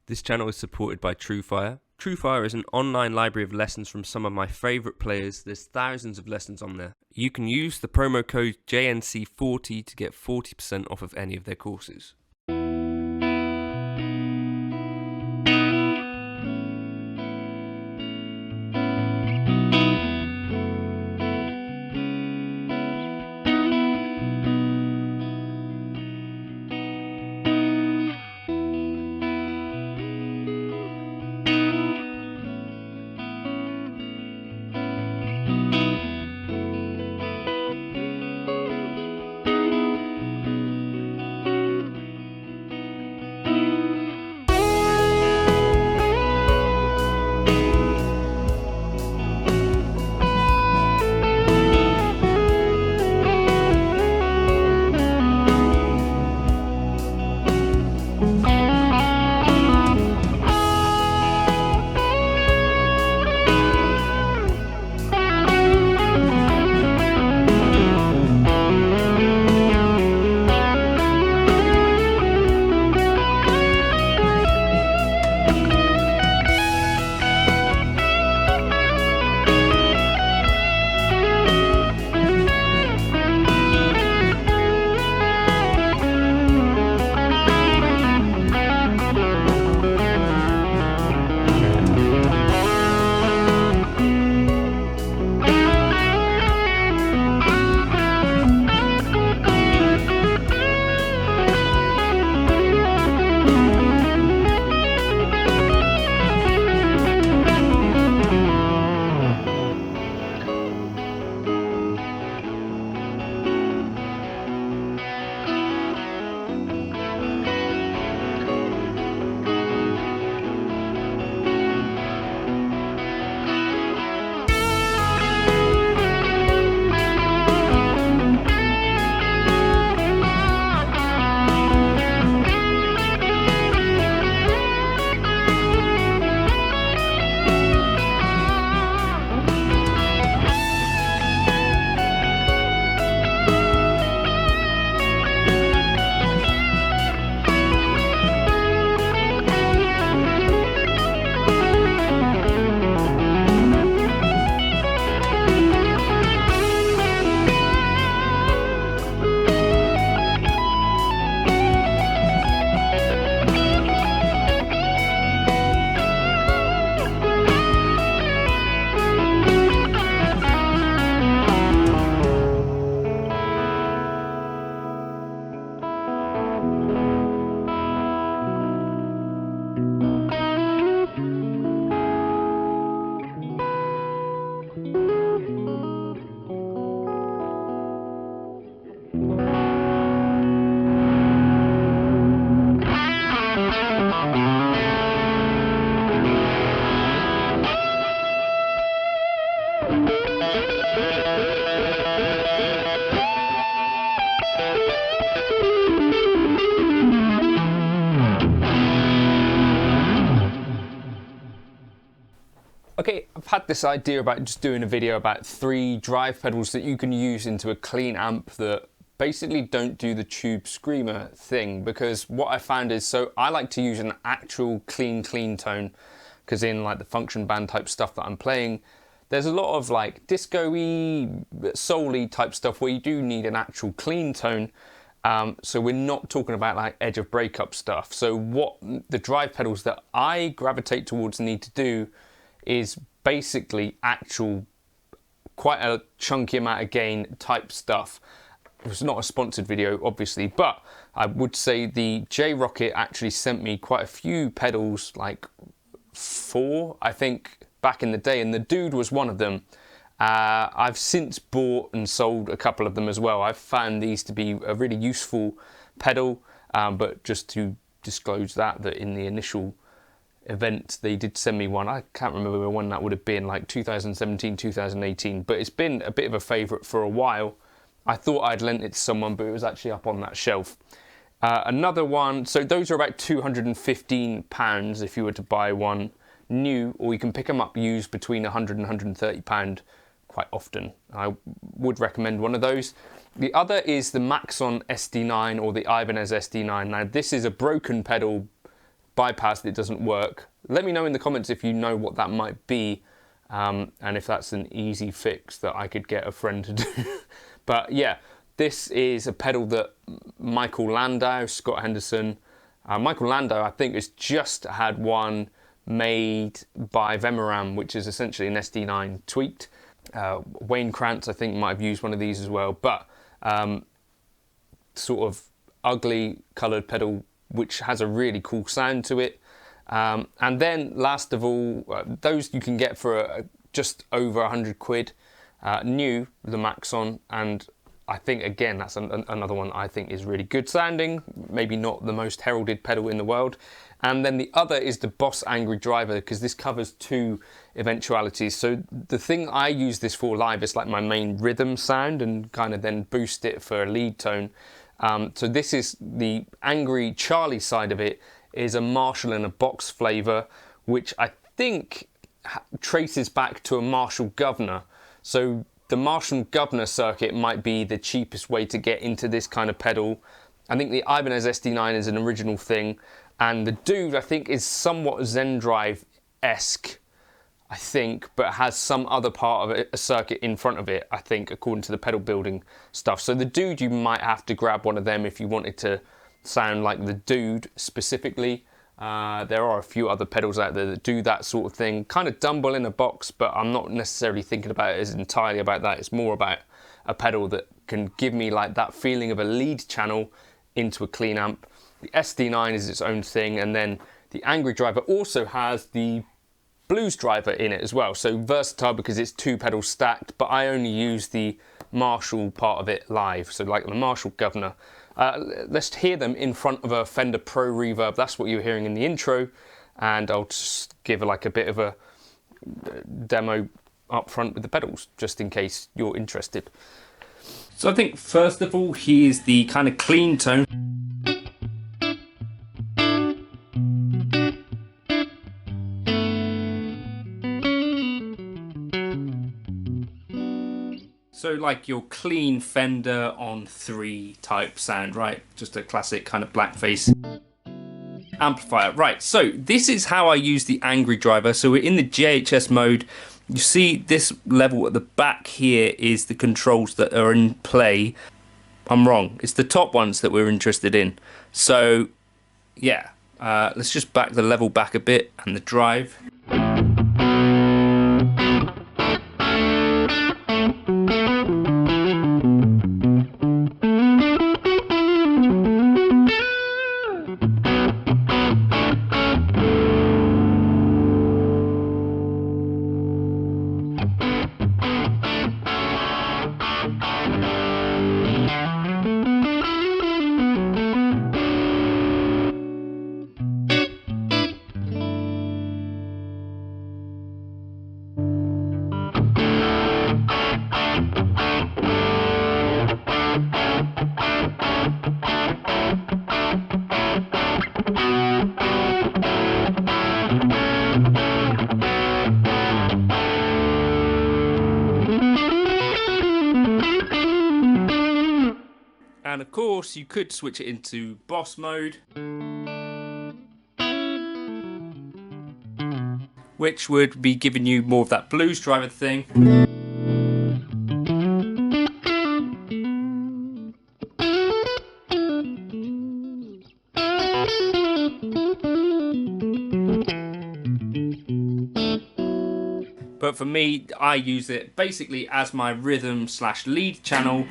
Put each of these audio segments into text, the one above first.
This channel is supported by TrueFire. TrueFire is an online library of lessons from some of my favourite players. There's thousands of lessons on there. You can use the promo code JNC40 to get 40% off of any of their courses. Okay, I've had this idea about just doing a video about 3 drive pedals that you can use into a clean amp that basically don't do the tube screamer thing, because what I found is, so I like to use an actual clean tone, because in like the function band type stuff that I'm playing, there's a lot of like disco-y, soul-y type stuff where you do need an actual clean tone. So we're not talking about like edge of breakup stuff. So what the drive pedals that I gravitate towards need to do is basically actual, quite a chunky amount of gain type stuff. It was not a sponsored video, obviously, but I would say the Rockett actually sent me quite a few pedals, like 4, I think, back in the day, and the Dude was one of them. I've since bought and sold a couple of them as well. I've found these to be a really useful pedal, but just to disclose that in the initial event they did send me one. I can't remember when that would have been, like 2017, 2018, but it's been a bit of a favourite for a while. I thought I'd lent it to someone, but it was actually up on that shelf. Another one, so those are about £215 if you were to buy one new, or you can pick them up used between £100 and £130 quite often. I would recommend one of those. The other is the Maxon SD9 or the Ibanez SD9. Now this is a broken pedal bypassed, it doesn't work. Let me know in the comments if you know what that might be, and if that's an easy fix that I could get a friend to do. But yeah, this is a pedal that Michael Landau, Scott Henderson, Michael Landau, I think, has just had one made by Vemoram, which is essentially an SD9 tweaked. Wayne Krantz, I think, might have used one of these as well, but sort of ugly coloured pedal, which has a really cool sound to it. And then, last of all, those you can get for just over 100 quid, new, the Maxon, and I think, again, that's another one I think is really good sounding, maybe not the most heralded pedal in the world. And then the other is the Boss Angry Driver, because this covers two eventualities. So the thing I use this for live is like my main rhythm sound, and kind of then boost it for a lead tone. So this is the Angry Charlie side of it, is a Marshall and a box flavour, which I think traces back to a Marshall Governor. So the Marshall Governor circuit might be the cheapest way to get into this kind of pedal. I think the Ibanez SD9 is an original thing, and the Dude, I think, is somewhat Zen-Drive-esque, I think, but has some other part of it, a circuit in front of it, I think, according to the pedal building stuff. So the Dude, you might have to grab one of them if you wanted to sound like the Dude specifically. There are a few other pedals out there that do that sort of thing, kind of Dumble in a box, but I'm not necessarily thinking about it as entirely about that. It's more about a pedal that can give me like that feeling of a lead channel into a clean amp. The SD9 is its own thing, and then the Angry Driver also has the Blues Driver in it as well. So versatile because it's two pedals stacked, but I only use the Marshall part of it live, so like the Marshall Governor. Let's hear them in front of a Fender Pro Reverb. That's what you're hearing in the intro, and I'll just give like a bit of a demo up front with the pedals, just in case you're interested. So I think first of all, here's the kind of clean tone. So like your clean Fender on 3 type sound, right? Just a classic kind of blackface amplifier. Right, so this is how I use the Angry Driver. So we're in the JHS mode. You see this level at the back here is the controls that are in play. I'm wrong, it's the top ones that we're interested in. So yeah, let's just back the level back a bit and the drive. And of course, you could switch it into Boss mode, which would be giving you more of that Blues Driver thing. But for me, I use it basically as my rhythm / lead channel.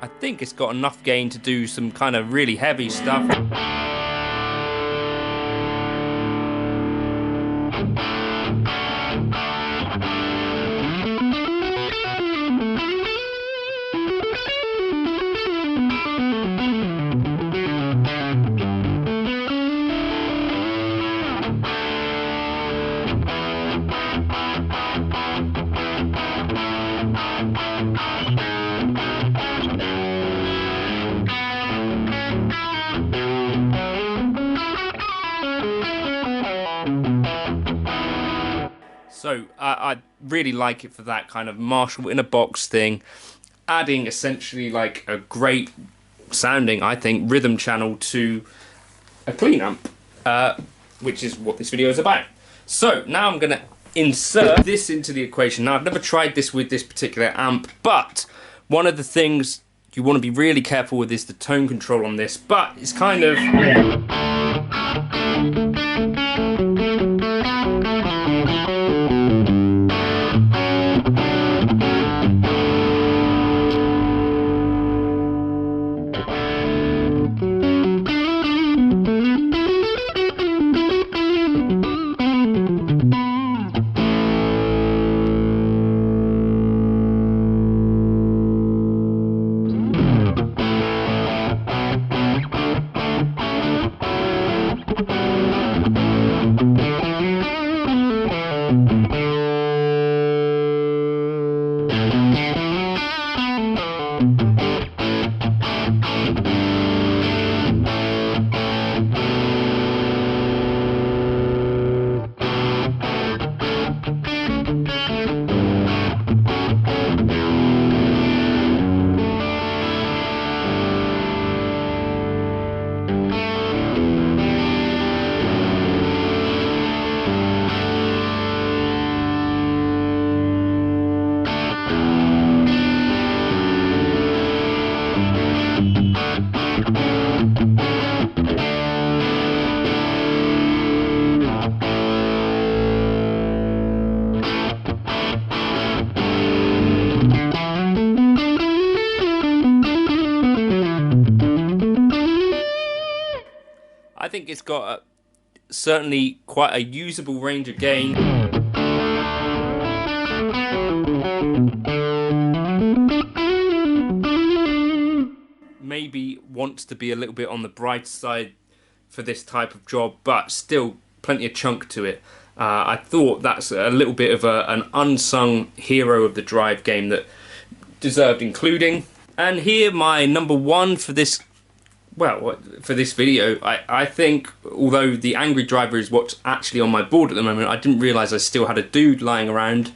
I think it's got enough gain to do some kind of really heavy stuff. So I really like it for that kind of Marshall in a box thing, adding essentially like a great sounding, I think, rhythm channel to a clean amp, which is what this video is about. So now I'm going to insert this into the equation. Now I've never tried this with this particular amp, but one of the things you want to be really careful with is the tone control on this, but it's kind of... I think it's got certainly quite a usable range of gain. Maybe wants to be a little bit on the bright side for this type of job, but still plenty of chunk to it. I thought that's a little bit of an unsung hero of the drive game that deserved including. And here my number one for this, well, for this video, I think, although the Angry Driver is what's actually on my board at the moment, I didn't realise I still had a Dude lying around.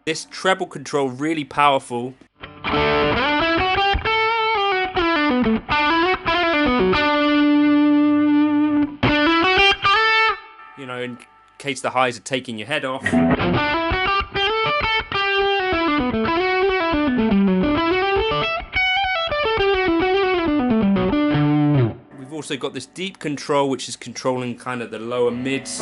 This treble control really powerful. You know, in case the highs are taking your head off. We've also got this deep control, which is controlling kind of the lower mids.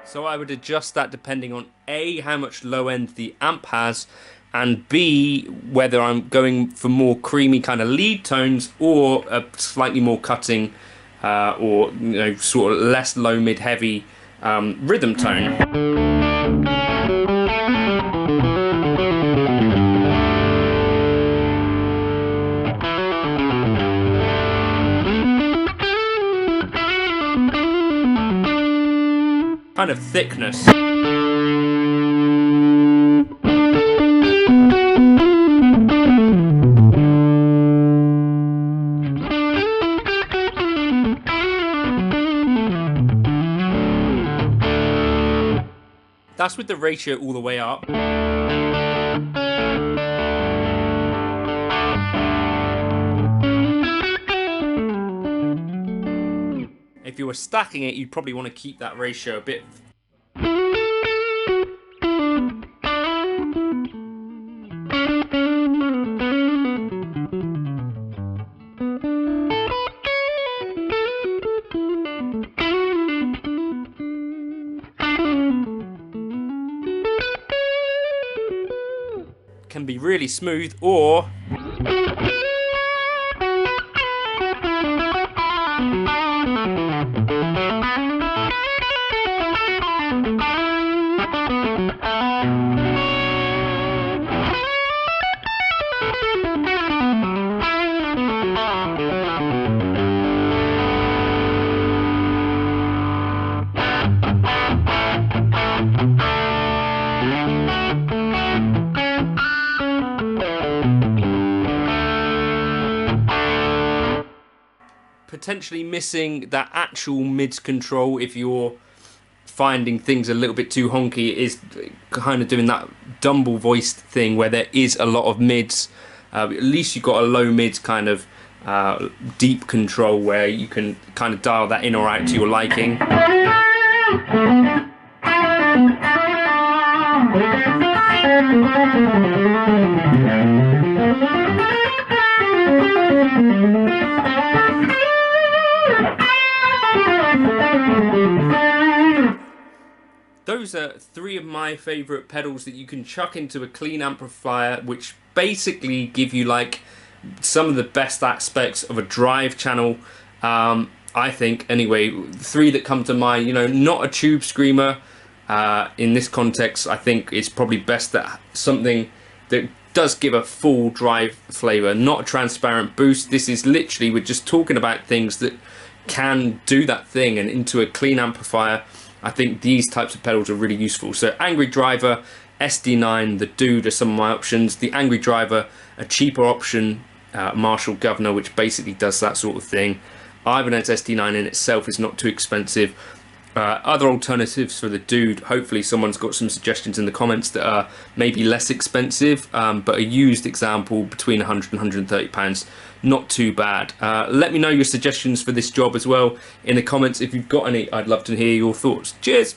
So I would adjust that depending on A, how much low end the amp has, and B, whether I'm going for more creamy kind of lead tones or a slightly more cutting or, you know, sort of less low mid heavy rhythm tone. Kind of thickness. That's with the ratio all the way up. you were stacking it, you'd probably want to keep that ratio a bit. Can be really smooth, or potentially missing that actual mids control. If you're finding things a little bit too honky, is kind of doing that dumble voiced thing where there is a lot of mids. At least you've got a low mids kind of deep control where you can kind of dial that in or out to your liking. Those are three of my favourite pedals that you can chuck into a clean amplifier, which basically give you like some of the best aspects of a drive channel, I think. Anyway, three that come to mind, you know, not a tube screamer. In this context, I think it's probably best that something that does give a full drive flavour, not a transparent boost. This is literally, we're just talking about things that can do that thing, and into a clean amplifier, I think these types of pedals are really useful. So Angry Driver, SD9, The Dude are some of my options. The Angry Driver, a cheaper option, Marshall Governor, which basically does that sort of thing. Ibanez SD9 in itself is not too expensive. Other alternatives for The Dude, hopefully someone's got some suggestions in the comments that are maybe less expensive, but a used example between 100 and 130 pounds, not too bad. Let me know your suggestions for this job as well in the comments. If you've got any, I'd love to hear your thoughts. Cheers!